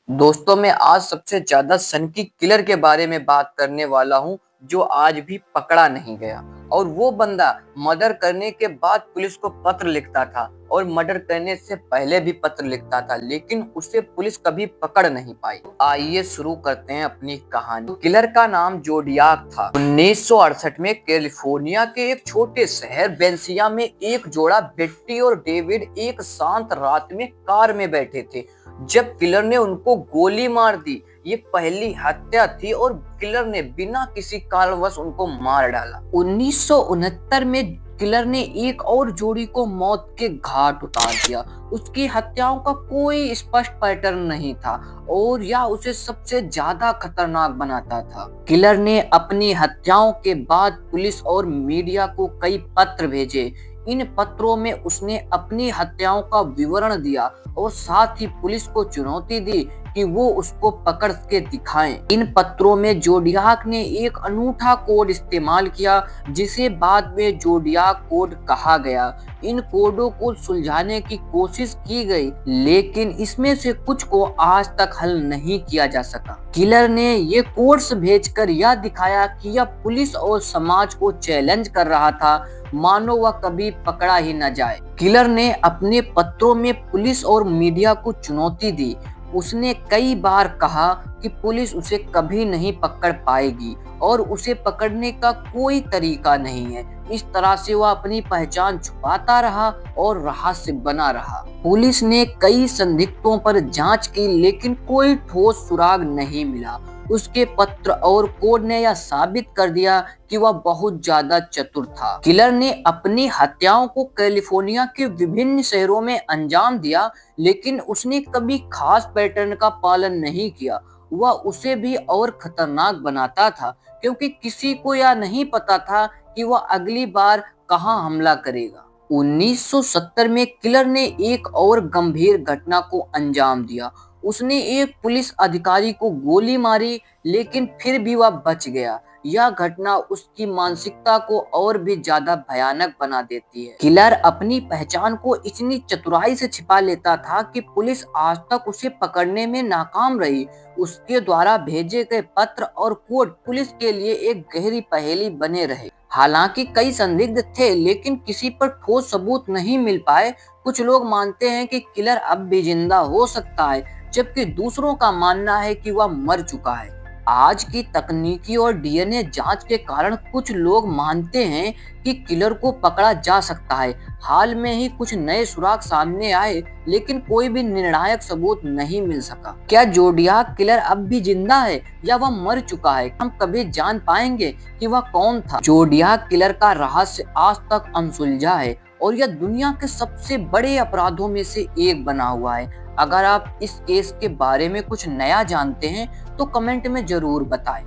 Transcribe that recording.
दोस्तों मैं आज सबसे ज्यादा सनकी किलर के बारे में बात करने वाला हूं जो आज भी पकड़ा नहीं गया। और वो बंदा मर्डर करने के बाद पुलिस को पत्र लिखता था और मर्डर करने से पहले भी पत्र लिखता था, लेकिन उसे पुलिस कभी पकड़ नहीं पाई। आइए शुरू करते हैं अपनी कहानी। किलर का नाम जोडियाक था। 1968 में कैलिफोर्निया के एक छोटे शहर वेंसिया में एक जोड़ा बेट्टी और डेविड एक शांत रात में कार में बैठे थे जब किलर ने उनको गोली मार दी। ये पहली हत्या थी और किलर ने बिना किसी कारणवश उनको मार डाला। 1969 में किलर ने एक और जोड़ी को मौत के घाट उतार दिया। उसकी हत्याओं का कोई स्पष्ट पैटर्न नहीं था और यह उसे सबसे ज्यादा खतरनाक बनाता था। किलर ने अपनी हत्याओं के बाद पुलिस और मीडिया को कई पत्र भेजे। इन पत्रों में उसने अपनी हत्याओं का विवरण दिया और साथ ही पुलिस को चुनौती दी कि वो उसको पकड़ के दिखाएं। इन पत्रों में जोडियाक ने एक अनूठा कोड इस्तेमाल किया जिसे बाद में जोडियाक कोड कहा गया। इन कोडों को सुलझाने की कोशिश की गई, लेकिन इसमें से कुछ को आज तक हल नहीं किया जा सका। किलर ने ये कोड्स भेजकर यह दिखाया कि यह पुलिस और समाज को चैलेंज कर रहा था, मानो वह कभी पकड़ा ही न जाए। किलर ने अपने पत्रों में पुलिस और मीडिया को चुनौती दी। उसने कई बार कहा कि पुलिस उसे कभी नहीं पकड़ पाएगी और उसे पकड़ने का कोई तरीका नहीं है। इस तरह से वह अपनी पहचान छुपाता रहा और रहस्य बना रहा। पुलिस ने कई संदिग्धों पर जांच की, लेकिन कोई ठोस सुराग नहीं मिला। उसके पत्र और कोड ने यह साबित कर दिया कि वह बहुत ज्यादा चतुर था। किलर ने अपनी हत्याओं को कैलिफोर्निया के विभिन्न शहरों में अंजाम दिया, लेकिन उसने कभी खास पैटर्न का पालन नहीं किया। वह उसे भी और खतरनाक बनाता था क्योंकि किसी को यह नहीं पता था कि वह अगली बार कहां हमला करेगा। 1970 में किलर ने एक और गंभीर घटना को अंजाम दिया। उसने एक पुलिस अधिकारी को गोली मारी, लेकिन फिर भी वह बच गया। यह घटना उसकी मानसिकता को और भी ज्यादा भयानक बना देती है। किलर अपनी पहचान को इतनी चतुराई से छिपा लेता था कि पुलिस आज तक उसे पकड़ने में नाकाम रही। उसके द्वारा भेजे गए पत्र और कोड पुलिस के लिए एक गहरी पहेली बने रहे। हालांकि कई संदिग्ध थे, लेकिन किसी पर ठोस सबूत नहीं मिल पाए। कुछ लोग मानते हैं कि किलर अब भी जिंदा हो सकता है, जबकि दूसरों का मानना है कि वह मर चुका है। आज की तकनीकी और डीएनए जांच के कारण कुछ लोग मानते हैं कि किलर को पकड़ा जा सकता है। हाल में ही कुछ नए सुराग सामने आए, लेकिन कोई भी निर्णायक सबूत नहीं मिल सका। क्या जोडियाक किलर अब भी जिंदा है या वह मर चुका है? हम कभी जान पाएंगे कि वह कौन था? जोडियाक किलर का रहस्य आज तक अनसुलझा है और यह दुनिया के सबसे बड़े अपराधों में से एक बना हुआ है। अगर आप इस केस के बारे में कुछ नया जानते हैं तो कमेंट में जरूर बताएं।